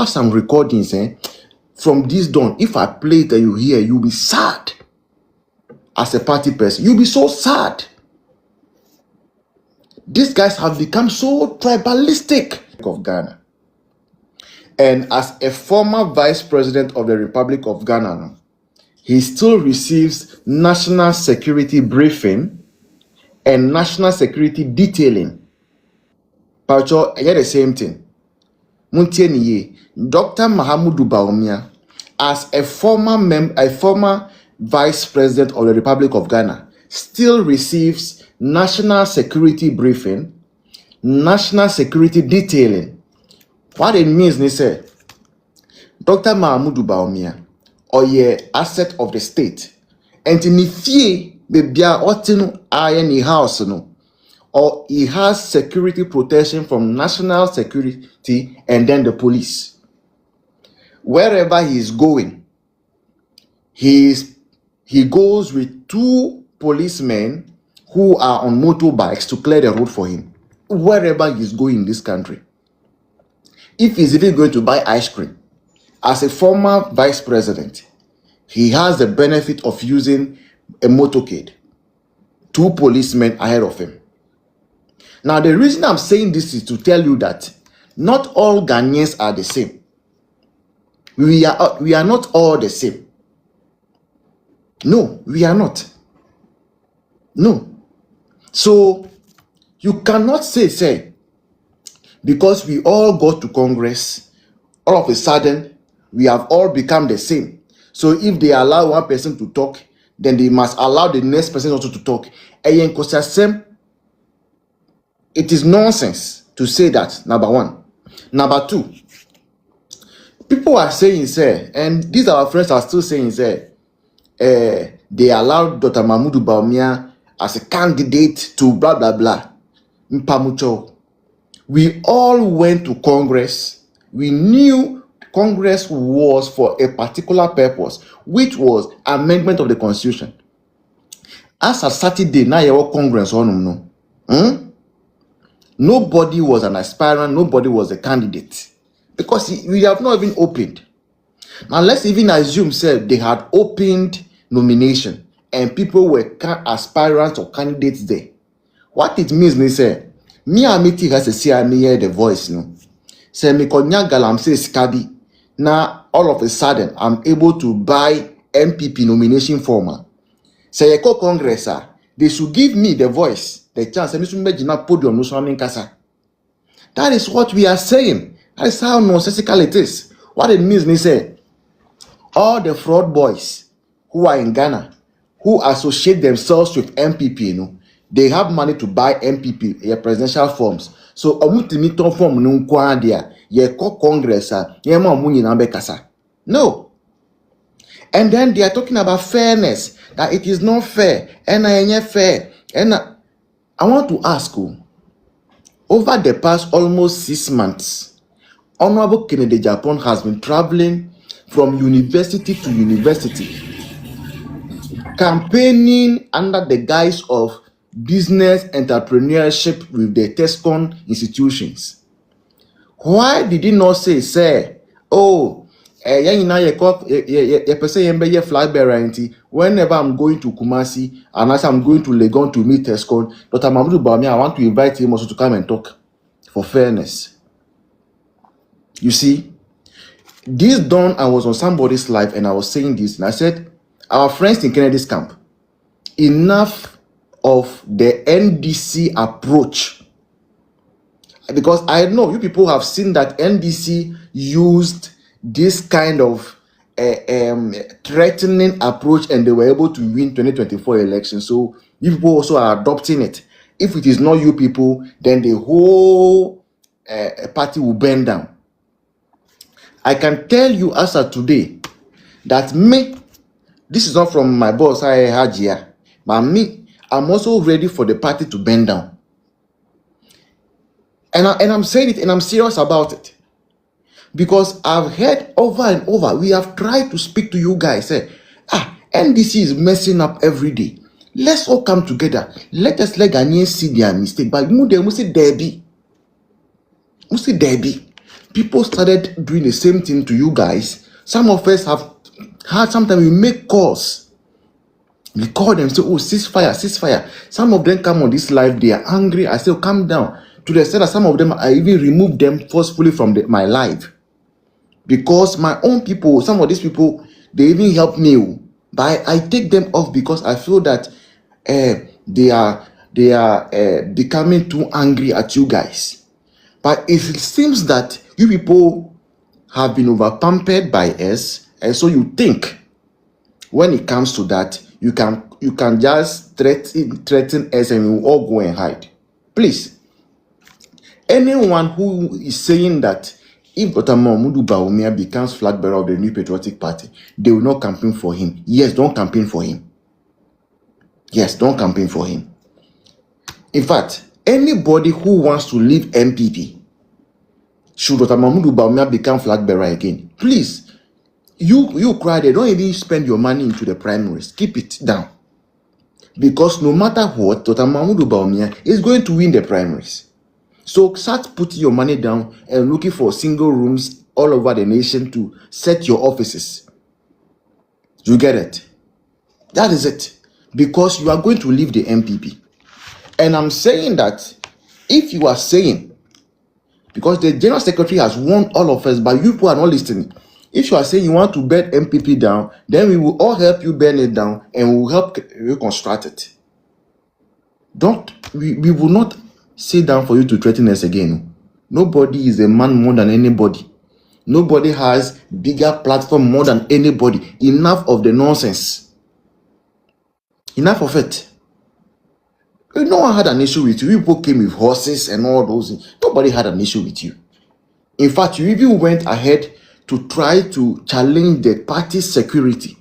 have some recordings from this dawn. If I play it and you hear, you'll be sad. As a party person, you'll be so sad. These guys have become so tribalistic of Ghana. And as a former vice president of the Republic of Ghana, he still receives national security briefing and national security detailing. Pacho, I get the same thing. Muntieniye, Dr. Mahamudu Bawumia, as a former vice president of the Republic of Ghana, still receives national security briefing, national security detailing. What it means, they say, Dr. Mahamudu Bawumia, or ye asset of the state, and in fie bebia otinu ayeni house no, or he has security protection from national security and then the police. Wherever he is going, he goes with 2 policemen who are on motorbikes to clear the road for him. Wherever he is going in this country. If he's even going to buy ice cream, as a former vice president, he has the benefit of using a motorcade. 2 policemen ahead of him. Now, the reason I'm saying this is to tell you that not all Ghanaians are the same. We are not all the same. No, we are not. No. So, you cannot say, because we all go to Congress, all of a sudden, we have all become the same. So, if they allow one person to talk, then they must allow the next person also to talk. It is nonsense to say that, number one. Number two, people are saying, say, and these our friends are still saying, say, they allowed Dr. Mahamudu Bawumia as a candidate to blah, blah, blah. Mpamucho. We all went to Congress. We knew Congress was for a particular purpose, which was amendment of the Constitution. As a Saturday, now you Congress on no. Nobody was an aspirant, nobody was a candidate. Because we have not even opened. Now let's even assume, say, they had opened nomination and people were aspirants or candidates there. What it means, they say, me amiti has a see me hear the voice, no. Say me konya galam say skabi. Now all of a sudden I'm able to buy MPP nomination form. Say a co-congressor, they should give me the voice, the chance. Podium no kasa. That is what we are saying. That is how nonsensical it is. What it means, they say, all the fraud boys who are in Ghana, who associate themselves with MPP, you know, they have money to buy MPP, presidential forms. So, omutimiton form nunkwandia, ye co-congress, ye ma muni nambe kasa. No. And then they are talking about fairness, that it is not fair, and I ain't fair. And I want to ask you, over the past almost 6 months, Honorable Kennedy Japan has been traveling from university to university, campaigning under the guise of business entrepreneurship with the TESCON institutions. Why did he not say, oh, whenever I'm going to Kumasi and as I'm going to Legon to meet TESCON, Dr. Mahamudu Bawumia, I want to invite him also to come and talk for fairness. You see, this dawn I was on somebody's live and I was saying this, and I said, our friends in Kennedy's camp, enough of the NDC approach. Because I know you people have seen that NDC used this kind of threatening approach and they were able to win 2024 election. So you people also are adopting it. If it is not you people, then the whole party will burn down. I can tell you as of today that me, this is not from my boss, Hajia, but me, I'm also ready for the party to burn down. And I'm saying it and I'm serious about it. Because I've heard over and over, we have tried to speak to you guys, say, NDC is messing up every day. Let's all come together. Let us let Ghanaians see their mistake. But we see Debbie. people started doing the same thing to you guys. Some of us have had, sometimes we make calls. We call them, say, oh, ceasefire, ceasefire. Some of them come on this live, they are angry. I say, oh, calm down. To the extent that some of them, I even remove them forcefully from my live. Because my own people, some of these people, they even help me. But I take them off because I feel that they are becoming too angry at you guys. But it seems that you people have been over pampered by us, and so you think when it comes to that, you can just threaten us and we will all go and hide. Please, anyone who is saying that if Dr. Mahmoud Bawumia becomes flag bearer of the New Patriotic Party, they will not campaign for him. Yes, don't campaign for him. Yes, don't campaign for him. In fact, anybody who wants to leave MPP, should Dr. Mahmoud Bawumia become flag bearer again, please, you cry there, don't even spend your money into the primaries. Keep it down. Because no matter what, Dr. Mahmoud Bawumia is going to win the primaries. So start putting your money down and looking for single rooms all over the nation to set your offices. You get it? That is it. Because you are going to leave the MPP. And I'm saying that if you are saying, because the General Secretary has warned all of us, but you people are not listening. If you are saying you want to burn MPP down, then we will all help you burn it down and we will help reconstruct it. We will not sit down for you to threaten us again. Nobody is a man more than anybody. Nobody has bigger platform more than anybody. Enough of the nonsense. Enough of it. No one had an issue with you. People came with horses and all those things. Nobody had an issue with you. In fact, you even went ahead to try to challenge the party's security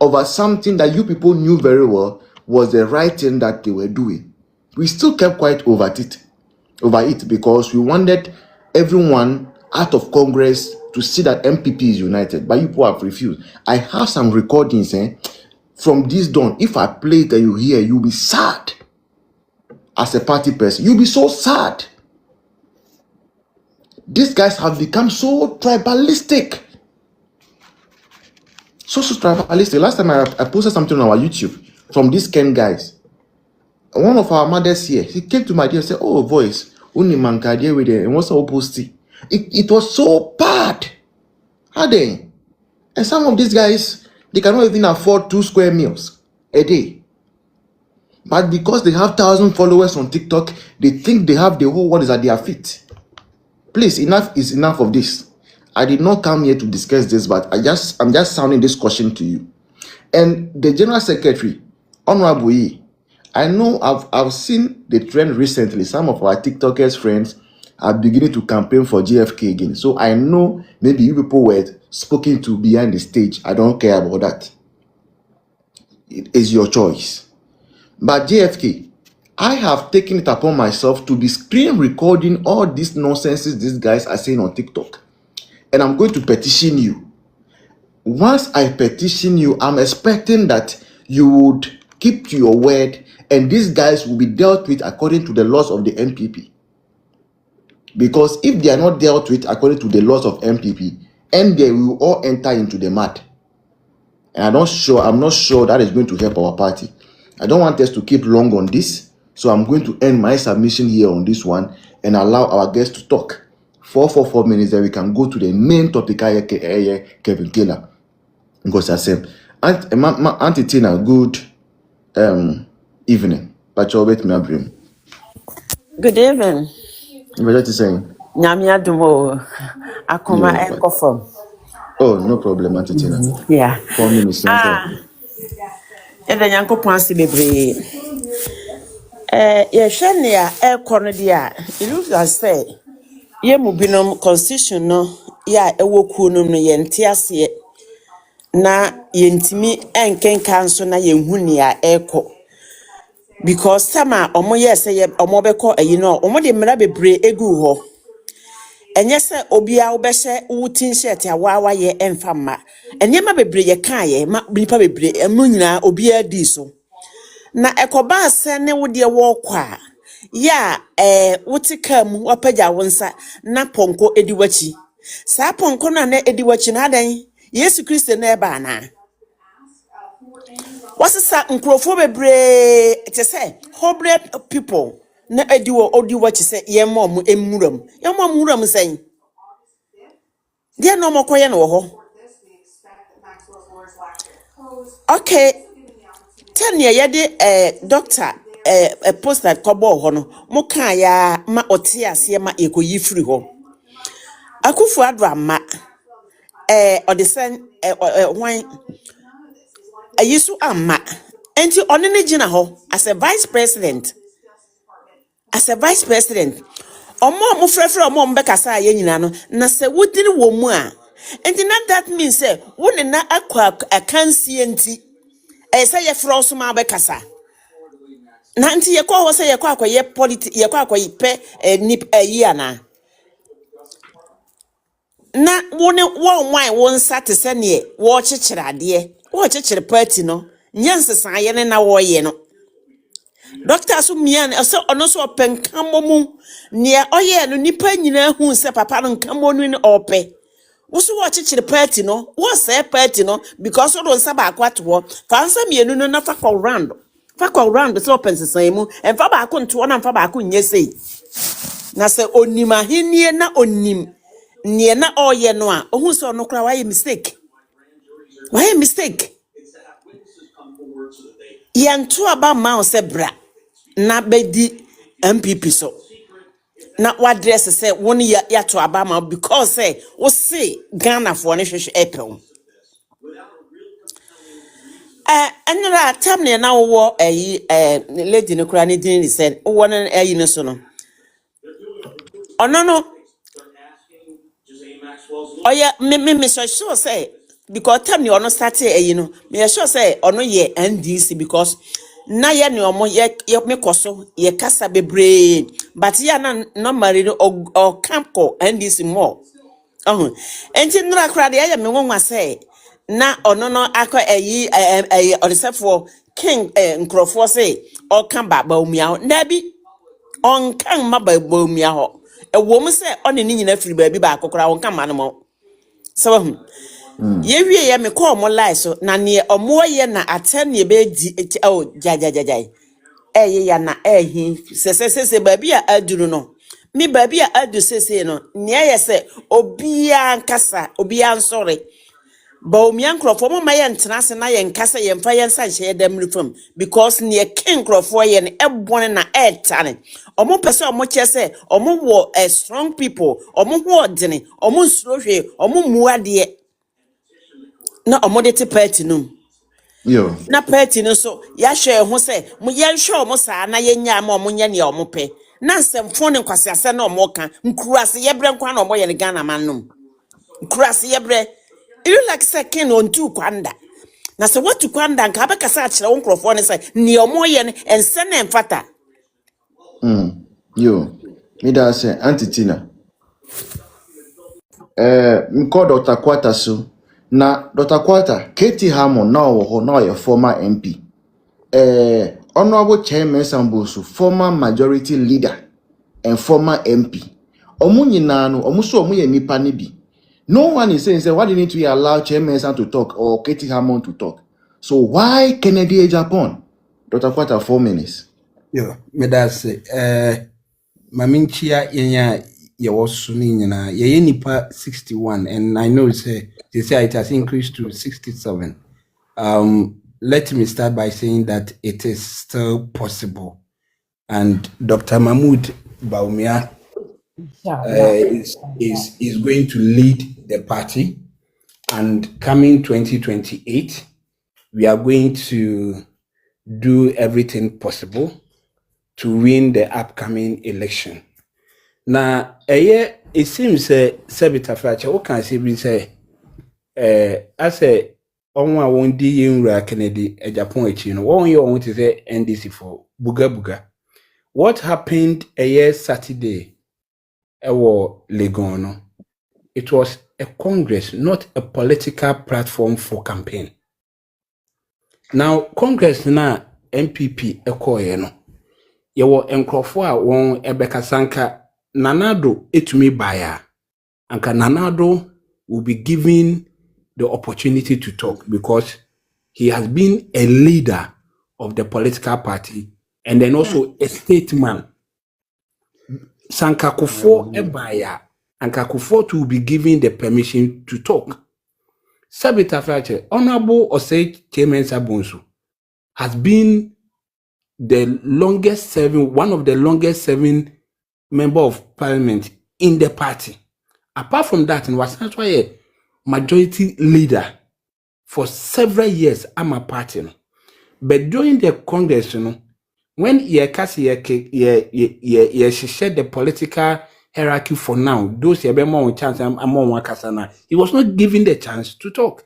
over something that you people knew very well was the right thing that they were doing. We still kept quiet over it because we wanted everyone out of Congress to see that MPP is united, but you people have refused. I have some recordings from this dawn. If I play it and you hear, you'll be sad. As a party person, you'll be so sad. These guys have become so tribalistic. So tribalistic. Last time I posted something on our YouTube from these Ken guys. One of our mothers here, he came to my dear and said, oh, voice, only man can deal with it. And what's our posting? It was so bad. How they? And some of these guys, they cannot even afford 2 square meals a day. But because they have 1,000 followers on TikTok, they think they have the whole world is at their feet. Please, enough is enough of this. I did not come here to discuss this, but I'm just sounding this caution to you. And the General Secretary, Honorable E, I know I've seen the trend recently. Some of our TikTokers friends are beginning to campaign for JFK again. So I know maybe you people were spoken to behind the stage. I don't care about that. It is your choice. But JFK, I have taken it upon myself to be screen recording all these nonsenses these guys are saying on TikTok. And I'm going to petition you. Once I petition you, I'm expecting that you would keep to your word and these guys will be dealt with according to the laws of the MPP. Because if they are not dealt with according to the laws of MPP, and they will all enter into the mud. And I'm not sure that is going to help our party. I don't want us to keep long on this. So I'm going to end my submission here on this one and allow our guests to talk. 4 minutes, then we can go to the main topic. Kevin Taylor. Because I said, Auntie Tina, good evening. But you'll bet me a dream. Good evening. What are you saying? Nyamia Dumo. Akoma Ekofom. Oh, no problem, Auntie Tina. Yeah. 4 minutes. And then Yanko Pansi Baby. Shania Cornedia. It looks as say, ye mubinum constitution no, ya ewokunum no yentiasie. Na yentimi enken kanso na yenhunia eko. Because sama omo say omo beko no omo de mra bebre egu ho. Enye se obia obehye wutin shirt awawa ye emfama. Enye ma bebre ye kan ye ma nipa bebre emu nyina obia di so. Na ekoba ase ne wo de wo kwa. ya wotika mu wapaja wonsa na ponko ediwachi sa ponko na ediwachi na adan Yesu Kristo na eba na wasesa nkrofo bebre te say hobre people na odiwachi say yemom emuram say dia no mokoye no ho okay tanya yede doctor a post that kobo ho no moka ya ma ote ase ma ekoyi firi ho akufu ado ama odesen wan ayisu ama enti onene gina ho as a vice president omo frefre omo mbekasa aye nyina no na se wudiri wo mu a enti na that means say wone na akwa akansie enti say ye fro so ma bekasa na nti ye kwa ho say ye kwa akoye politics ye kwa akoye pe nip yi ana na wone won won sate se ne wo chechire ade wo chechire party no nyansesan ye ne na wo ye no doctor so mian so ono so penkamomu ne oye no nipa nyina hu se papa no nkamonu ni ope wo so wo chechire party no wo say party no because o don saba akwato wo fansa mienu no na fa call round so pensesan mu emfa ba akonto na emfa ba akonye sei na se onima henie na onim nie na oye no a ohun so no kra why mistake yantu aba ma se bra na bedi MPP so na wadress say won ya to aba ma because say wo say Ghana for ne hwehwe epel another time na wo lady no kra ne din said wo no ayi no so no ono no oya me sure say because time you no start you know me sure say ono ye NDC because na ye ne omo ye me koso ye kasa bebre but ya na normally o camp ko NDC more enti nura kra de ya me wonwa say na ono no akọ odisefo king nkrofo say o kan baba omia na bi on kan maba omia ho ewom say oni ni nyina firi ba bi ba akokora on kan ma no mo so ye wie ye me call mo lie so na ne omo ye na aten ye be di jajajajai ya na se ba bi a aduru no mi ba bi a adu se no ne ye se obia nkasa obia nsore ba omia nkrofo mo ma ye ntena se na ye nkasa ye mfa ye nsa hye dem rufam because ne king nkrofo ye ne ebone na etane omo pese omo chese omo wo strong people omo ho odene omo nsuro hwe omo muade na omo de party num Yo. na party no so ya hwe ho se mo ye hwe omo saa na ye nya ma omo nya ne omo pe na nsemfo ne kwasiase na omo ka nkuruase ye bre nkwa na omo ye ne Ghana man num nkuruase ye bre you like second on two kwanda na se what to kwanda nka be kasa akire wo nkrofo ne se ne omo ye ne ense na emfata Yo. Me da say antitina. Mko Dr. Kwata so. Na Dr. Kwata, Katie Hammond now wo na your former MP. Honorable Chairman Sambosu, former majority leader and former MP. Omu nyina no, omu so omu ye nipa ne bi. No one is saying, say, why didn't we allow Chairman Sam to talk or Katie Hammond to talk? So why Kennedy Japan? Dr. Kwata, 4 minutes. Yo, me da say, maminchia yenya ye was nyina ye nipa 61 and I know say they say it has increased to 67. Let me start by saying that it is still possible, and Dr. Mahmoud Baumia is going to lead the party, and coming 2028 we are going to do everything possible to win the upcoming election. Now, it seems Sebita Fracha, what can I say? I say, on one day in Kennedy, a Japan, one year on to say NDC for Buga Buga. What happened a year Saturday? Legono. It was a congress, not a political platform for campaign. Now, Congress na MPP ekoyeno. Yewo enkrofo a won ebekasanka Nanado etumi baya. Anka Nanado will be given the opportunity to talk because he has been a leader of the political party and then also a statesman. Sanka Kufo ebaya. Anka Kufo will be given the permission to talk. Sabita Frache, Honorable Osei Chairman Sabunsu has been one of the longest serving member of parliament in the party. Apart from that, and was actually a majority leader for several years. I'm a party. But during the Congress, when you shared the political hierarchy for now, those you have more chance, he was not given the chance to talk.